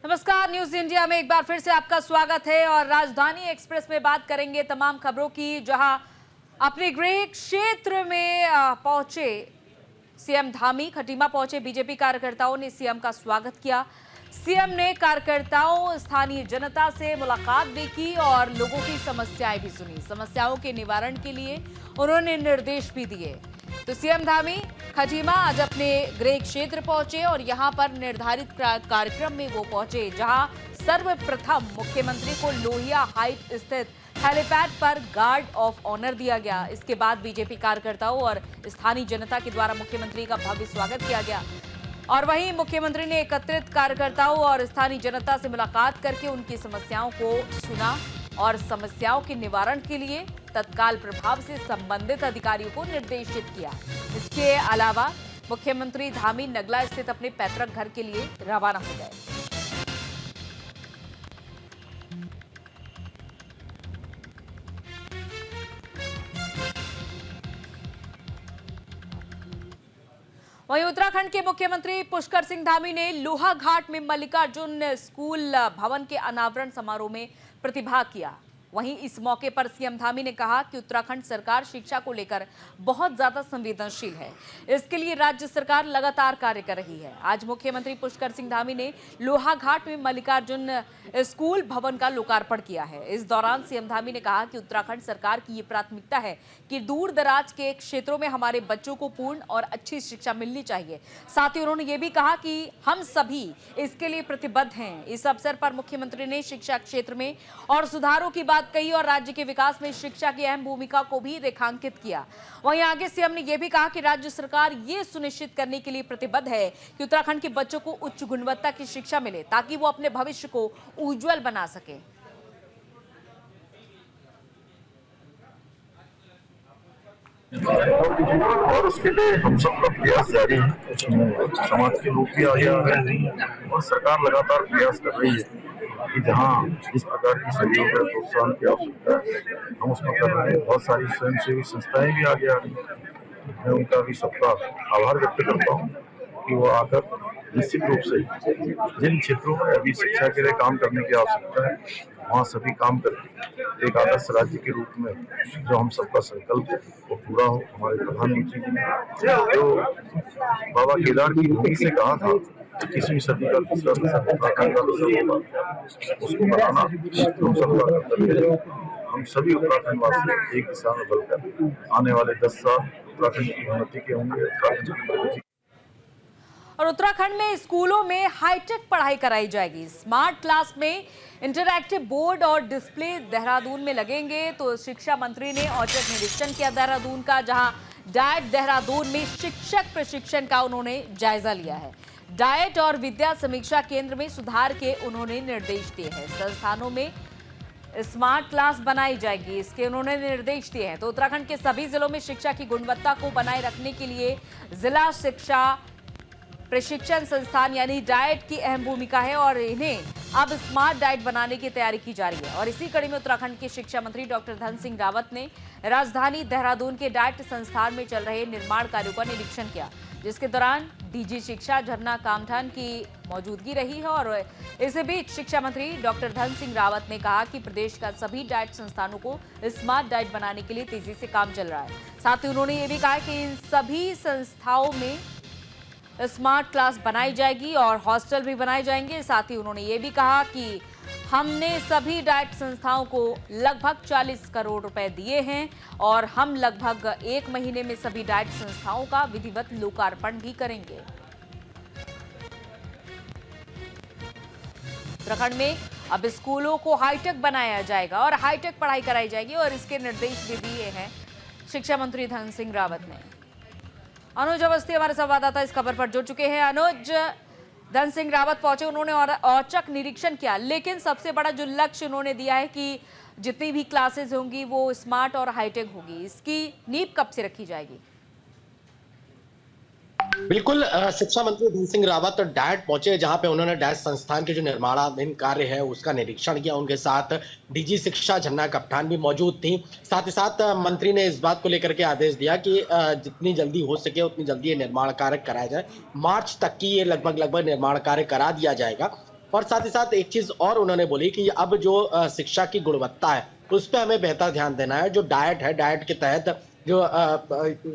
नमस्कार, news India में एक बार फिर से आपका स्वागत है और राजधानी एक्सप्रेस में बात करेंगे तमाम खबरों की, जहां अपने गृह क्षेत्र में पहुंचे सीएम धामी। खटीमा पहुंचे बीजेपी कार्यकर्ताओं ने सीएम का स्वागत किया। सीएम ने कार्यकर्ताओं, स्थानीय जनता से मुलाकात भी की और लोगों की समस्याएं भी सुनी। समस्याओं के निवारण के लिए उन्होंने निर्देश भी दिए। तो सीएम धामी खटीमा आज अपने गृह क्षेत्र पहुंचे और यहां पर निर्धारित कार्यक्रम में वो पहुंचे, जहां सर्वप्रथम मुख्यमंत्री को लोहिया हाइट स्थित हेलीपैड पर गार्ड ऑफ ऑनर दिया गया। इसके बाद बीजेपी कार्यकर्ताओं और स्थानीय जनता के द्वारा मुख्यमंत्री का भव्य स्वागत किया गया। और वहीं मुख्यमंत्री ने एकत्रित कार्यकर्ताओं और स्थानीय जनता से मुलाकात करके उनकी समस्याओं को सुना और समस्याओं के निवारण के लिए तत्काल प्रभाव से संबंधित अधिकारियों को निर्देशित किया। इसके अलावा मुख्यमंत्री धामी नगला स्थित अपने पैतृक घर के लिए रवाना हो गए। वहीं उत्तराखंड के मुख्यमंत्री पुष्कर सिंह धामी ने लोहाघाट में मल्लिकार्जुन स्कूल भवन के अनावरण समारोह में प्रतिभाग किया। वहीं इस मौके पर सीएम धामी ने कहा कि उत्तराखंड सरकार शिक्षा को लेकर बहुत ज्यादा संवेदनशील है। इसके लिए राज्य सरकार लगातार कार्य कर रही है। आज मुख्यमंत्री पुष्कर सिंह धामी ने लोहाघाट में मल्लिकार्जुन स्कूल भवन का लोकार्पण किया है। इस दौरान सीएम धामी ने कहा कि उत्तराखंड सरकार की ये प्राथमिकता है कि दूर दराज के क्षेत्रों में हमारे बच्चों को पूर्ण और अच्छी शिक्षा मिलनी चाहिए। साथ ही उन्होंने ये भी कहा कि हम सभी इसके लिए प्रतिबद्ध हैं। इस अवसर पर मुख्यमंत्री ने शिक्षा क्षेत्र में और सुधारों की बात कही और राज्य के विकास में शिक्षा की अहम भूमिका को भी रेखांकित किया। वहीं आगे सीएम ने यह भी कहा कि राज्य सरकार ये सुनिश्चित करने के लिए प्रतिबद्ध है कि उत्तराखंड के बच्चों को उच्च गुणवत्ता की शिक्षा मिले, ताकि वो अपने भविष्य को उज्जवल बना सके। और उसके लिए हम सबका प्रयास जारी है। समाज के लोग भी आगे आ रहे हैं और सरकार लगातार प्रयास कर रही है कि जहाँ इस प्रकार की सहयोग है, प्रोत्साहन की आवश्यकता है, हम उसमें कर रहे हैं। बहुत सारी स्वयंसेवी संस्थाएं भी आगे आ रही हैं। मैं उनका भी सबका आभार व्यक्त करता हूँ कि वो आकर निश्चित रूप से जिन क्षेत्रों में अभी शिक्षा के लिए काम करने की आवश्यकता है, वहाँ सभी काम करके एक आदर्श राज्य के रूप में जो हम सबका संकल्प है वो पूरा हो। हमारे प्रधानमंत्री जी ने जो बाबा केदार की भूमि से कहा था 21वीं सदी का दूसरा दशक उत्तराखंड का दशक होगा, उसको बनाना हम सबका कर्तव्य है। हम सभी उत्तराखंडवासी एक दिशा में बढ़कर आने वाले 10 साल उत्तराखंड की उन्नति के होंगे। और उत्तराखंड में स्कूलों में हाईटेक पढ़ाई कराई जाएगी। स्मार्ट क्लास में इंटरैक्टिव बोर्ड और डिस्प्ले देहरादून में लगेंगे। तो शिक्षा मंत्री ने औचक निरीक्षण किया देहरादून का, जहां डाइट देहरादून में शिक्षक प्रशिक्षण का उन्होंने जायजा लिया है। डाइट और विद्या समीक्षा केंद्र में सुधार के उन्होंने निर्देश दिए हैं। संस्थानों में स्मार्ट क्लास बनाई जाएगी, इसके उन्होंने निर्देश दिए हैं। तो उत्तराखंड के सभी जिलों में शिक्षा की गुणवत्ता को बनाए रखने के लिए जिला शिक्षा प्रशिक्षण संस्थान यानी डाइट की अहम भूमिका है और इन्हें अब स्मार्ट डाइट बनाने की तैयारी की जा रही है। और इसी कड़ी में उत्तराखंड के शिक्षा मंत्री डॉक्टर धन सिंह रावत ने राजधानी देहरादून के डाइट संस्थान में चल रहे निर्माण कार्यों का निरीक्षण किया, जिसके दौरान डीजी शिक्षा झरना कामठान की मौजूदगी रही है। और इसी बीच शिक्षा मंत्री डॉक्टर धन सिंह रावत ने कहा कि प्रदेश का सभी डाइट संस्थानों को स्मार्ट डाइट बनाने के लिए तेजी से काम चल रहा है। साथ ही उन्होंने ये भी कहा कि इन सभी संस्थाओं में स्मार्ट क्लास बनाई जाएगी और हॉस्टल भी बनाए जाएंगे। साथ ही उन्होंने ये भी कहा कि हमने सभी डाइट संस्थाओं को लगभग 40 करोड़ रुपए दिए हैं और हम लगभग 1 महीने में सभी डाइट संस्थाओं का विधिवत लोकार्पण भी करेंगे। उत्तराखंड में अब स्कूलों को हाईटेक बनाया जाएगा और हाईटेक पढ़ाई कराई जाएगी और इसके निर्देश भी दिए हैं शिक्षा मंत्री धन सिंह रावत ने। अनुज अवस्थी हमारे संवाददाता इस खबर पर जुड़ चुके हैं। अनुज, धन सिंह रावत पहुंचे, उन्होंने औचक निरीक्षण किया, लेकिन सबसे बड़ा जो लक्ष्य उन्होंने दिया है कि जितनी भी क्लासेस होंगी वो स्मार्ट और हाईटेक होगी, इसकी नींव कब से रखी जाएगी? बिल्कुल, शिक्षा मंत्री धन सिंह रावत डाइट पहुंचे, जहां पे उन्होंने डाइट संस्थान के जो निर्माणाधीन कार्य है उसका निरीक्षण किया। उनके साथ डीजी शिक्षा झरना कामठान भी मौजूद थी। साथ ही साथ मंत्री ने इस बात को लेकर के आदेश दिया कि जितनी जल्दी हो सके उतनी जल्दी ये निर्माण कार्य कराया जाए। मार्च तक की ये लगभग निर्माण कार्य करा दिया जाएगा। और साथ ही साथ एक चीज और उन्होंने बोली कि अब जो शिक्षा की गुणवत्ता है उस पर हमें बेहतर ध्यान देना है। जो डाइट है, डाइट के तहत जो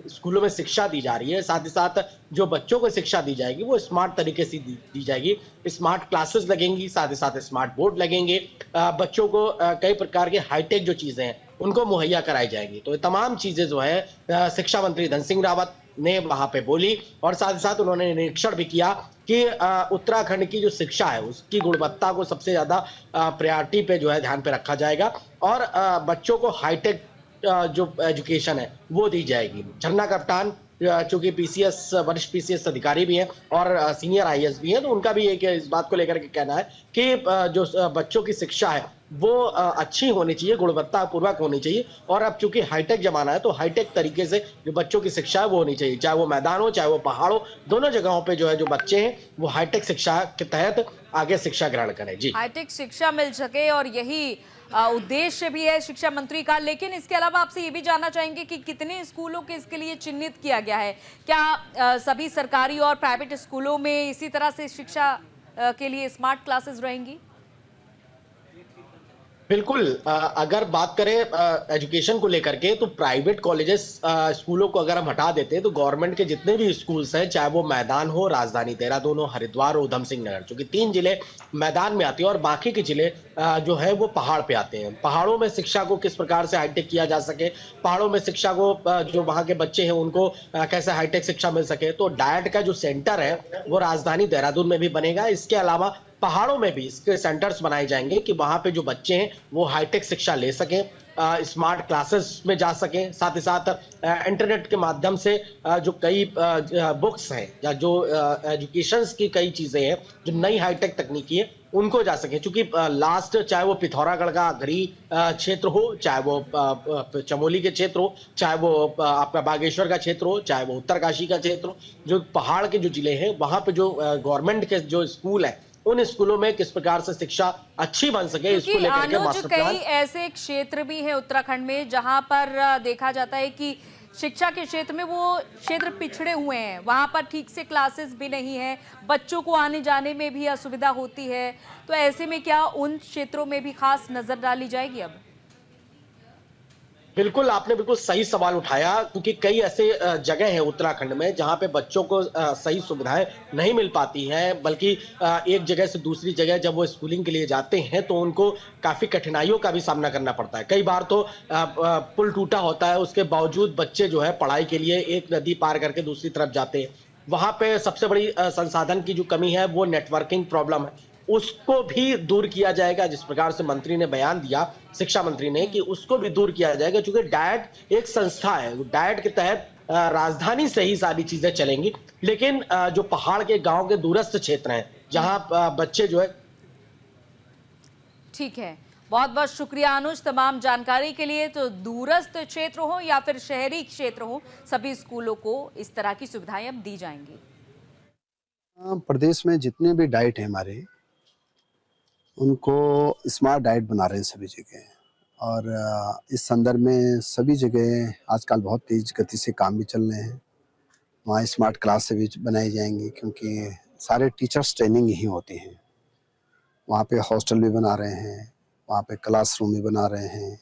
स्कूलों में शिक्षा दी जा रही है, साथ ही साथ जो बच्चों को शिक्षा दी जाएगी वो स्मार्ट तरीके से दी जाएगी। स्मार्ट क्लासेस लगेंगी, साथ ही साथ स्मार्ट बोर्ड लगेंगे। बच्चों को कई प्रकार के हाईटेक जो चीजें हैं उनको मुहैया कराई जाएंगी। तो ये तमाम चीजें जो है शिक्षा मंत्री धन सिंह रावत ने वहां पे बोली और साथ ही साथ उन्होंने निरीक्षण भी किया कि उत्तराखंड की जो शिक्षा है उसकी गुणवत्ता को सबसे ज्यादा प्रायोरिटी पे जो है ध्यान पे रखा जाएगा और बच्चों को हाईटेक जो एजुकेशन है वो दी जाएगी। झरना कप्तान चूंकि पीसीएस वरिष्ठ पीसीएस अधिकारी भी हैं और सीनियर आईएएस भी हैं, तो उनका भी एक इस बात को लेकर के कहना है कि जो बच्चों की शिक्षा है वो अच्छी होनी चाहिए, गुणवत्ता पूर्वक होनी चाहिए। और अब चूंकि हाईटेक जमाना है तो हाईटेक तरीके से जो बच्चों की शिक्षा है वो होनी चाहिए, चाहे वो मैदान हो चाहे वो पहाड़ हो, दोनों जगहों पे जो है जो बच्चे हैं वो हाईटेक शिक्षा के तहत आगे शिक्षा ग्रहण करें। जी, हाईटेक शिक्षा मिल सके और यही उद्देश्य भी है शिक्षा मंत्री का। लेकिन इसके अलावा आपसे ये भी जानना चाहेंगे कि कितने स्कूलों के इसके लिए चिन्हित किया गया है? क्या सभी सरकारी और प्राइवेट स्कूलों में इसी तरह से शिक्षा के लिए स्मार्ट क्लासेस रहेंगी? बिल्कुल। अगर बात करें एजुकेशन को लेकर के तो प्राइवेट कॉलेजेस स्कूलों को अगर हम हटा देते हैं तो गवर्नमेंट के जितने भी स्कूल्स हैं, चाहे वो मैदान हो, राजधानी देहरादून हो, हरिद्वार हो, उधम सिंह नगर, क्योंकि 3 जिले मैदान में आते हैं और बाकी के जिले जो है वो पहाड़ पे आते हैं। पहाड़ों में शिक्षा को किस प्रकार से हाईटेक किया जा सके, पहाड़ों में शिक्षा को जो वहाँ के बच्चे हैं उनको कैसे हाईटेक शिक्षा मिल सके, तो डाइट का जो सेंटर है वो राजधानी देहरादून में भी बनेगा। इसके अलावा पहाड़ों में भी इसके सेंटर्स बनाए जाएंगे कि वहां पे जो बच्चे हैं वो हाईटेक शिक्षा ले सकें, स्मार्ट क्लासेस में जा सकें। साथ ही साथ इंटरनेट के माध्यम से जो कई बुक्स हैं या जो एजुकेशन की कई चीजें हैं जो नई हाईटेक तकनीकी है उनको जा सके। क्योंकि लास्ट चाहे वो पिथौरागढ़ का गढ़ी क्षेत्र हो, चाहे वो चमोली के क्षेत्र हो, चाहे वो आपका बागेश्वर का क्षेत्र हो, चाहे वो उत्तरकाशी का क्षेत्र हो, जो पहाड़ के जो जिले हैं वहां पे जो गवर्नमेंट के जो स्कूल है उन स्कूलों में किस प्रकार से शिक्षा अच्छी बन सके इसको लेकर के मास्टर प्लान। कई ऐसे क्षेत्र भी हैं उत्तराखंड में जहां पर देखा जाता है कि शिक्षा के क्षेत्र में वो क्षेत्र पिछड़े हुए हैं, वहां पर ठीक से क्लासेस भी नहीं है, बच्चों को आने जाने में भी असुविधा होती है। तो ऐसे में क्या उन क्षेत्रों में भी खास नजर डाली जाएगी? अब बिल्कुल, आपने बिल्कुल सही सवाल उठाया, क्योंकि कई ऐसे जगह हैं उत्तराखंड में जहां पे बच्चों को सही सुविधाएं नहीं मिल पाती हैं, बल्कि एक जगह से दूसरी जगह जब वो स्कूलिंग के लिए जाते हैं तो उनको काफी कठिनाइयों का भी सामना करना पड़ता है। कई बार तो पुल टूटा होता है, उसके बावजूद बच्चे जो है पढ़ाई के लिए एक नदी पार करके दूसरी तरफ जाते हैं। वहां पे सबसे बड़ी संसाधन की जो कमी है वो नेटवर्किंग प्रॉब्लम है, उसको भी दूर किया जाएगा। जिस प्रकार से मंत्री ने बयान दिया, शिक्षा मंत्री ने, कि उसको भी दूर किया जाएगा, क्योंकि डाइट एक संस्था है, डाइट के तहत राजधानी से ही सारी चीजें चलेंगी। लेकिन जो पहाड़ के गांव के दूरस्थ क्षेत्र हैं जहां बच्चे जो है। ठीक है, बहुत बहुत शुक्रिया अनुज तमाम जानकारी के लिए। तो दूरस्थ क्षेत्र हो या फिर शहरी क्षेत्र हो, सभी स्कूलों को इस तरह की सुविधाएं अब दी जाएंगी। प्रदेश में जितने भी डाइट है हमारे, उनको स्मार्ट डाइट बना रहे हैं सभी जगह। और इस संदर्भ में सभी जगह आजकल बहुत तेज गति से काम भी चल रहे हैं। वहाँ स्मार्ट क्लास भी बनाई जाएंगी, क्योंकि सारे टीचर्स ट्रेनिंग यही होते हैं। वहाँ पे हॉस्टल भी बना रहे हैं, वहाँ पे क्लासरूम भी बना रहे हैं,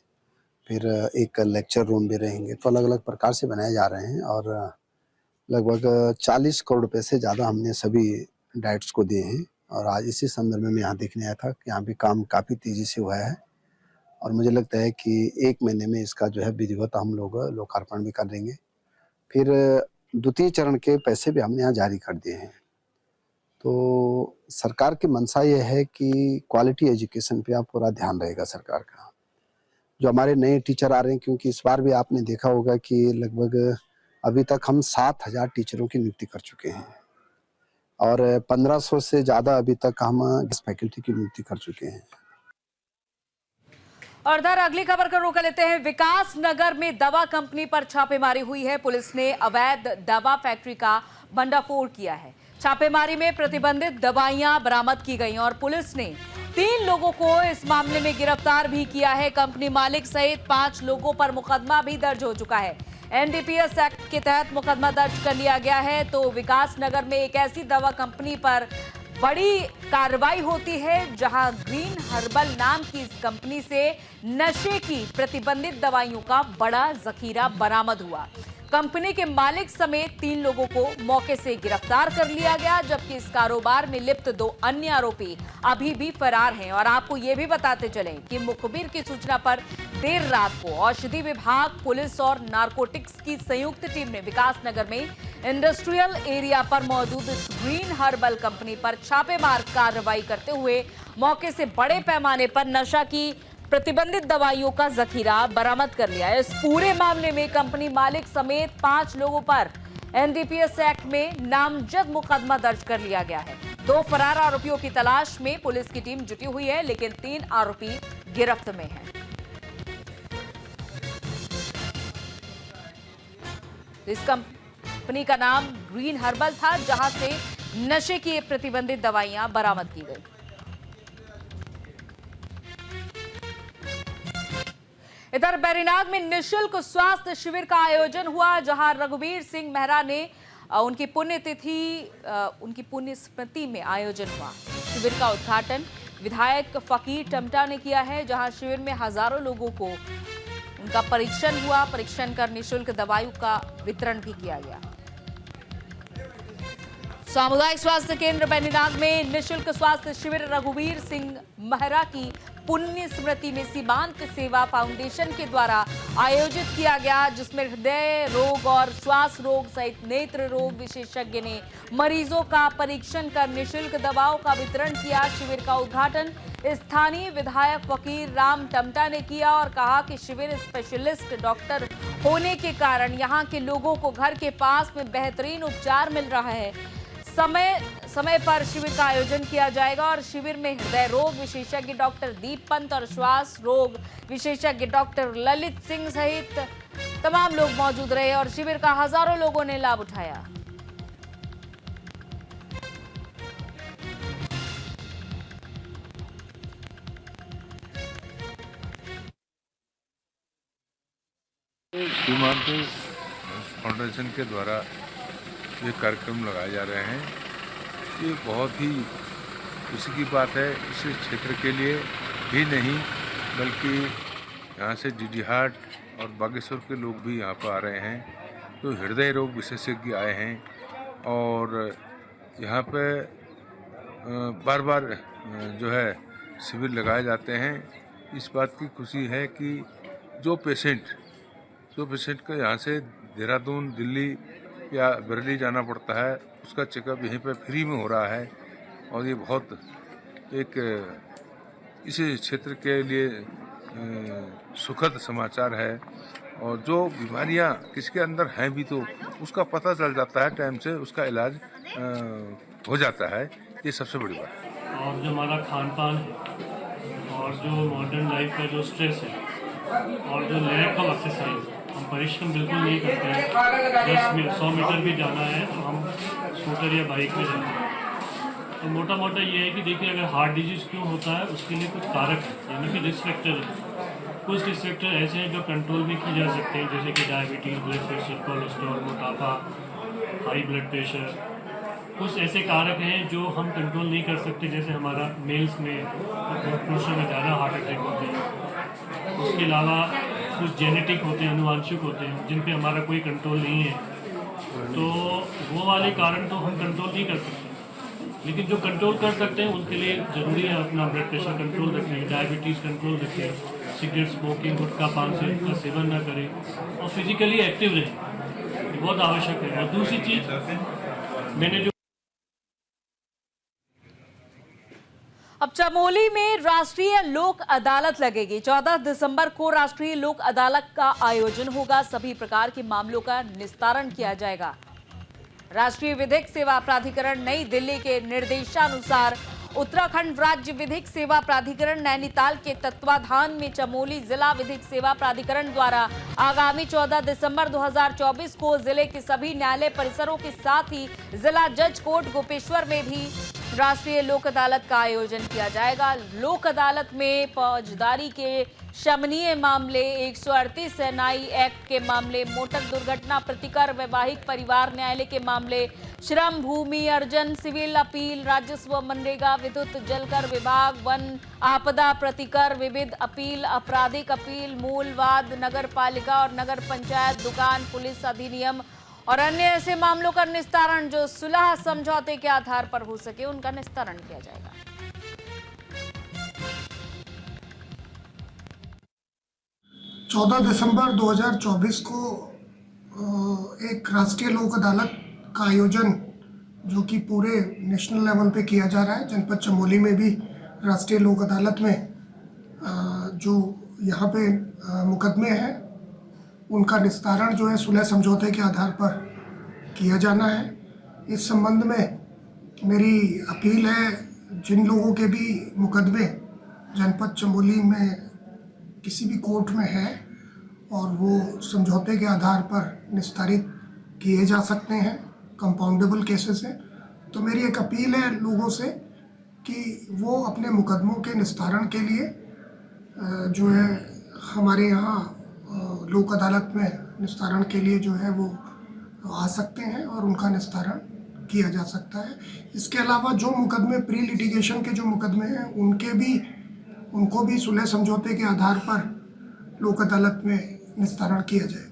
फिर एक लेक्चर रूम भी रहेंगे। तो अलग अलग प्रकार से बनाए जा रहे हैं और लगभग 40 करोड़ रुपए से ज़्यादा हमने सभी डाइट्स को दिए हैं। और आज इसी संदर्भ में मैं यहाँ देखने आया था कि यहाँ भी काम काफ़ी तेज़ी से हुआ है और मुझे लगता है कि 1 महीने में इसका जो है विधिवत हम लोग लोकार्पण भी कर देंगे। फिर द्वितीय चरण के पैसे भी हमने यहाँ जारी कर दिए हैं। तो सरकार की मंशा ये है कि क्वालिटी एजुकेशन पे आप पूरा ध्यान रहेगा सरकार का। जो हमारे नए टीचर आ रहे हैं, क्योंकि इस बार भी आपने देखा होगा कि लगभग अभी तक हम 7000 टीचरों की नियुक्ति कर चुके हैं और 1500 से ज़्यादा अभी तक हम फैकल्टी की नियुक्ति कर चुके हैं। और इधर अगली खबर का रुख लेते हैं। विकास नगर में दवा कंपनी पर छापेमारी हुई है। पुलिस ने अवैध दवा फैक्ट्री का भंडाफोड़ किया है। छापेमारी में प्रतिबंधित दवाइयां बरामद की गई और पुलिस ने 3 लोगों को इस मामले में गिरफ्तार भी किया है। कंपनी मालिक सहित 5 लोगों पर मुकदमा भी दर्ज हो चुका है। एनडीपीएस एक्ट के तहत मुकदमा दर्ज कर लिया गया है। तो विकास नगर में एक ऐसी दवा कंपनी पर बड़ी कार्रवाई होती है जहां ग्रीन हर्बल नाम की इस कंपनी से नशे की प्रतिबंधित दवाइयों का बड़ा जखीरा बरामद हुआ। कंपनी के मालिक समेत 3 लोगों को मौके से गिरफ्तार कर लिया गया, जबकि इस कारोबार में लिप्त 2 अन्य आरोपी अभी भी फरार हैं। और आपको ये भी बताते चलें कि मुखबिर की सूचना पर देर रात को औषधि विभाग, पुलिस और नारकोटिक्स की संयुक्त टीम ने विकास नगर में इंडस्ट्रियल एरिया पर मौजूद इस ग्रीन हर्बल कंपनी पर छापेमार कार्रवाई करते हुए मौके से बड़े पैमाने पर नशा की प्रतिबंधित दवाइयों का जखीरा बरामद कर लिया है। इस पूरे मामले में कंपनी मालिक समेत 5 लोगों पर एनडीपीएस एक्ट में नामजद मुकदमा दर्ज कर लिया गया है। 2 फरार आरोपियों की तलाश में पुलिस की टीम जुटी हुई है, लेकिन 3 आरोपी गिरफ्त में हैं। इस कंपनी का नाम ग्रीन हर्बल था, जहां से नशे की प्रतिबंधित दवाइयां बरामद की गई। इधर बैरीनाग में निशुल्क स्वास्थ्य शिविर का आयोजन हुआ, जहां रघुवीर सिंह मेहरा ने उनकी पुण्य स्मृति में आयोजन हुआ। शिविर का उद्घाटन विधायक फकीर टमटा ने किया है, जहां शिविर में हजारों लोगों को उनका परीक्षण हुआ। परीक्षण कर निशुल्क दवाइयों का वितरण भी किया गया। सामुदायिक स्वास्थ्य केंद्र बैरीनाग में निशुल्क स्वास्थ्य शिविर रघुवीर सिंह मेहरा की पुण्य स्मृति में सीमांत सेवा फाउंडेशन के द्वारा आयोजित किया गया, जिसमें हृदय रोग और श्वास रोग सहित नेत्र रोग विशेषज्ञ ने मरीजों का परीक्षण कर निशुल्क दवाओं का वितरण किया। शिविर का उद्घाटन स्थानीय विधायक फकीर राम टमटा ने किया और कहा कि शिविर स्पेशलिस्ट डॉक्टर होने के कारण यहाँ के लोगों को घर के पास में बेहतरीन उपचार मिल रहा है। समय पर शिविर का आयोजन किया जाएगा और शिविर में हृदय रोग विशेषज्ञ डॉक्टर दीप पंत और श्वास रोग विशेषज्ञ डॉक्टर ललित सिंह सहित तमाम लोग मौजूद रहे और शिविर का हजारों लोगों ने लाभ उठाया। सीमांत फाउंडेशन के द्वारा ये कार्यक्रम लगाए जा रहे हैं। ये बहुत ही खुशी की बात है इस क्षेत्र के लिए ही नहीं, बल्कि यहाँ से डीडी हाट और बागेश्वर के लोग भी यहाँ पर आ रहे हैं। तो हृदय रोग विशेषज्ञ आए हैं और यहाँ पे बार बार जो है शिविर लगाए जाते हैं। इस बात की खुशी है कि जो पेशेंट को यहाँ से देहरादून, दिल्ली या बरेली जाना पड़ता है, उसका चेकअप यहीं पर फ्री में हो रहा है और ये बहुत एक इस क्षेत्र के लिए सुखद समाचार है। और जो बीमारियां किसके अंदर हैं भी तो उसका पता चल जाता है, टाइम से उसका इलाज हो जाता है। ये सबसे बड़ी बात है। और जो हमारा खान पान है और जो मॉडर्न लाइफ का जो स्ट्रेस है और जो लैक ऑफ एक्सरसाइज, हम परिश्रम बिल्कुल नहीं करते हैं। 100 मीटर भी जाना है तो हम स्कूटर या बाइक में जाते हैं। तो मोटा मोटा ये है कि देखिए, अगर हार्ट डिजीज़ क्यों होता है उसके लिए कुछ कारक है, यानी कि रिस्क फैक्टर है। कुछ रिस्क फैक्टर ऐसे हैं जो कंट्रोल भी किए जा सकते हैं, जैसे कि डायबिटीज़, ब्लड प्रेशर, कोलेस्ट्रॉल, मोटापा, हाई ब्लड प्रेशर। कुछ ऐसे कारक हैं जो हम कंट्रोल नहीं कर सकते, जैसे हमारा मेल्स में, पुरुषों में ज़्यादा हार्ट अटैक होते हैं। उसके अलावा कुछ जेनेटिक होते हैं, अनुवांशिक होते हैं, जिन पे हमारा कोई कंट्रोल नहीं है। तो वो वाले कारण तो हम कंट्रोल नहीं कर सकते, लेकिन जो कंट्रोल कर सकते हैं उनके लिए ज़रूरी है अपना ब्लड प्रेशर कंट्रोल रखें, डायबिटीज़ कंट्रोल रखें, सिगरेट, स्मोकिंग, गुटखा, पान से का सेवन न करें और फिजिकली एक्टिव रहें। ये बहुत आवश्यक है। और दूसरी चीज़, मैंने जो अब चमोली में राष्ट्रीय लोक अदालत लगेगी। 14 दिसंबर को राष्ट्रीय लोक अदालत का आयोजन होगा। सभी प्रकार के मामलों का निस्तारण किया जाएगा। राष्ट्रीय विधिक सेवा प्राधिकरण नई दिल्ली के निर्देशानुसार उत्तराखंड राज्य विधिक सेवा प्राधिकरण नैनीताल के तत्वाधान में चमोली जिला विधिक सेवा प्राधिकरण द्वारा आगामी 14 दिसंबर 2024 को जिले के सभी न्यायालय परिसरों के साथ ही जिला जज कोर्ट गोपेश्वर में भी राष्ट्रीय लोक अदालत का आयोजन किया जाएगा। लोक अदालत में फौजदारी के शमनीय मामले, 138 एनआई एक्ट के मामले, मोटर दुर्घटना प्रतिकर, वैवाहिक परिवार न्यायालय के मामले, श्रम, भूमि अर्जन, सिविल अपील, राजस्व, मनरेगा, विद्युत, जलकर विभाग, वन, आपदा प्रतिकर, विविध अपील, आपराधिक अपील, मूलवाद, नगर पालिका और नगर पंचायत, दुकान, पुलिस अधिनियम और अन्य ऐसे मामलों का निस्तारण जो सुलह समझौते के आधार पर हो सके, उनका निस्तारण किया जाएगा। 14 दिसंबर 2024 को एक राष्ट्रीय लोक अदालत का आयोजन जो कि पूरे नेशनल लेवल पे किया जा रहा है। जनपद चमोली में भी राष्ट्रीय लोक अदालत में जो यहाँ पे मुकदमे हैं उनका निस्तारण जो है सुलह समझौते के आधार पर किया जाना है। इस संबंध में मेरी अपील है, जिन लोगों के भी मुकदमे जनपद चमोली में किसी भी कोर्ट में है और वो समझौते के आधार पर निस्तारित किए जा सकते हैं, कंपाउंडेबल केसेस हैं, तो मेरी एक अपील है लोगों से कि वो अपने मुकदमों के निस्तारण के लिए जो है हमारे यहाँ लोक अदालत में निस्तारण के लिए जो है वो आ सकते हैं और उनका निस्तारण किया जा सकता है। इसके अलावा जो मुकदमे प्री लिटिगेशन के जो मुकदमे हैं उनको भी सुलह समझौते के आधार पर लोक अदालत में निस्तारण किया जाएगा।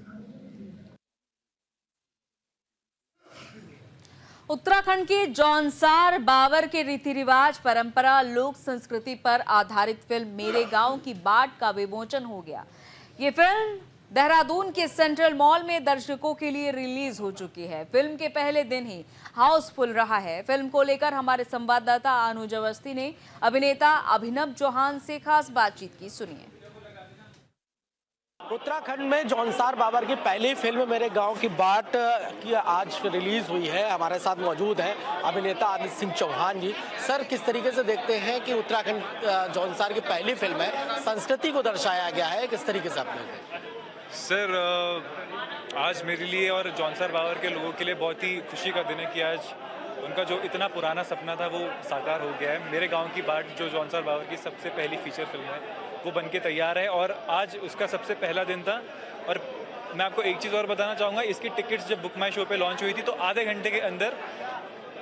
उत्तराखंड के जौनसार बावर के रीति रिवाज, परंपरा, लोक संस्कृति पर आधारित फिल्म मेरे गांव की बाट का विमोचन हो गया। ये फिल्म देहरादून के सेंट्रल मॉल में दर्शकों के लिए रिलीज हो चुकी है। फिल्म के पहले दिन ही हाउसफुल रहा है। फिल्म को लेकर हमारे संवाददाता अनुज अवस्थी ने अभिनेता अभिनव चौहान से खास बातचीत की, सुनिए। उत्तराखंड में जौनसार बाबर की पहली फिल्म मेरे गांव की बाट की आज रिलीज हुई है। हमारे साथ मौजूद हैं अभिनेता आदित्य सिंह चौहान जी। सर, किस तरीके से देखते हैं कि उत्तराखंड जौनसार की पहली फिल्म है, संस्कृति को दर्शाया गया है, किस तरीके से आपने? सर, आज मेरे लिए और जौनसार बावर के लोगों के लिए बहुत ही खुशी का दिन है कि आज उनका जो इतना पुराना सपना था वो साकार हो गया है। मेरे गांव की बाट जो जौनसार बावर की सबसे पहली फीचर फिल्म है वो बनके तैयार है और आज उसका सबसे पहला दिन था। और मैं आपको एक चीज़ और बताना चाहूँगा, इसकी टिकट्स जब बुक माई शो पे लॉन्च हुई थी तो आधे घंटे के अंदर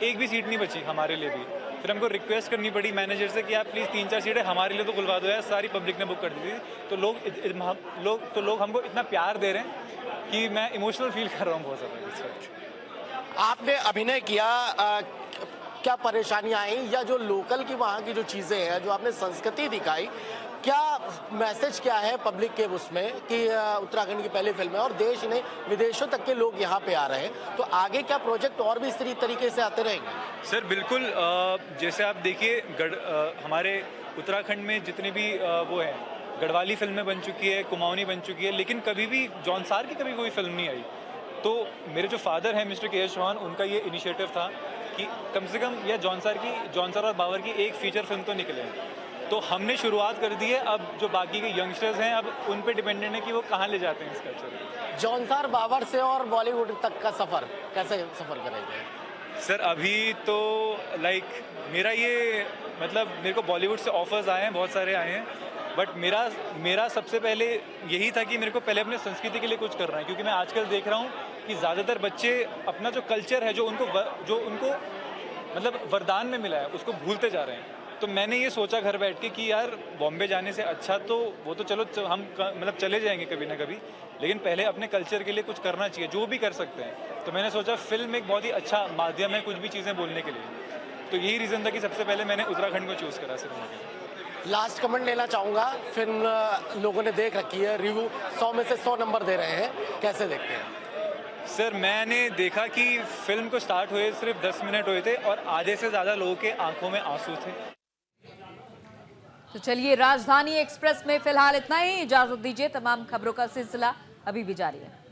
एक भी सीट नहीं बची हमारे लिए भी। फिर हमको रिक्वेस्ट करनी पड़ी मैनेजर से कि आप प्लीज़ 3-4 सीटें हमारे लिए तो खुलवा दो यार, सारी पब्लिक ने बुक कर दी थी। तो लोग हमको इतना प्यार दे रहे हैं कि मैं इमोशनल फील कर रहा हूँ बहुत ज़्यादा इस वक्त। आपने अभिनय किया, क्या परेशानियां आई या जो लोकल की वहाँ की जो चीज़ें हैं, जो आपने संस्कृति दिखाई, क्या मैसेज क्या है पब्लिक के उसमें कि उत्तराखंड की पहली फिल्म है और देश नहीं विदेशों तक के लोग यहाँ पे आ रहे हैं, तो आगे क्या प्रोजेक्ट और भी इस तरीके से आते रहेंगे? सर बिल्कुल, जैसे आप देखिए हमारे उत्तराखंड में जितने भी वो हैं, गढ़वाली फिल्में बन चुकी है, कुमाऊनी बन चुकी है, लेकिन कभी भी जौनसार की कभी कोई फिल्म नहीं आई। तो मेरे जो फादर हैं मिस्टर के चौहान, उनका ये इनिशिएटिव था कि कम से कम यह जौनसार और बावर की एक फीचर फिल्म तो निकले। तो हमने शुरुआत कर दी है। अब जो बाकी के यंगस्टर्स हैं अब उन पे डिपेंडेंट है कि वो कहाँ ले जाते हैं इस कल्चर। जौनसार बावर से और बॉलीवुड तक का सफ़र कैसे सफ़र करेंगे? सर अभी तो मेरा ये मेरे को बॉलीवुड से ऑफर्स आए हैं, बहुत सारे आए हैं, बट मेरा सबसे पहले यही था कि मेरे को पहले अपने संस्कृति के लिए कुछ करना है, क्योंकि मैं आजकल देख रहा हूँ कि ज़्यादातर बच्चे अपना जो कल्चर है जो उनको वरदान में मिला है उसको भूलते जा रहे हैं। तो मैंने ये सोचा घर बैठ के कि यार बॉम्बे जाने से अच्छा तो वो तो चलो हम चले जाएंगे कभी ना कभी, लेकिन पहले अपने कल्चर के लिए कुछ करना चाहिए, जो भी कर सकते हैं। तो मैंने सोचा फिल्म एक बहुत ही अच्छा माध्यम है कुछ भी चीज़ें बोलने के लिए। तो यही रीज़न था कि सबसे पहले मैंने उत्तराखंड को चूज़ करा सिनेमा के लिए। लास्ट कमेंट लेना चाहूँगा, फिल्म लोगों ने देख रखी है, रिव्यू 100 में से 100 नंबर दे रहे हैं, कैसे देखते हैं? सर मैंने देखा कि फिल्म को स्टार्ट हुए सिर्फ 10 मिनट हुए थे और आधे से ज़्यादा लोगों के आंखों में आंसू थे। तो चलिए, राजधानी एक्सप्रेस में फिलहाल इतना ही। इजाजत दीजिए, तमाम खबरों का सिलसिला अभी भी जारी है।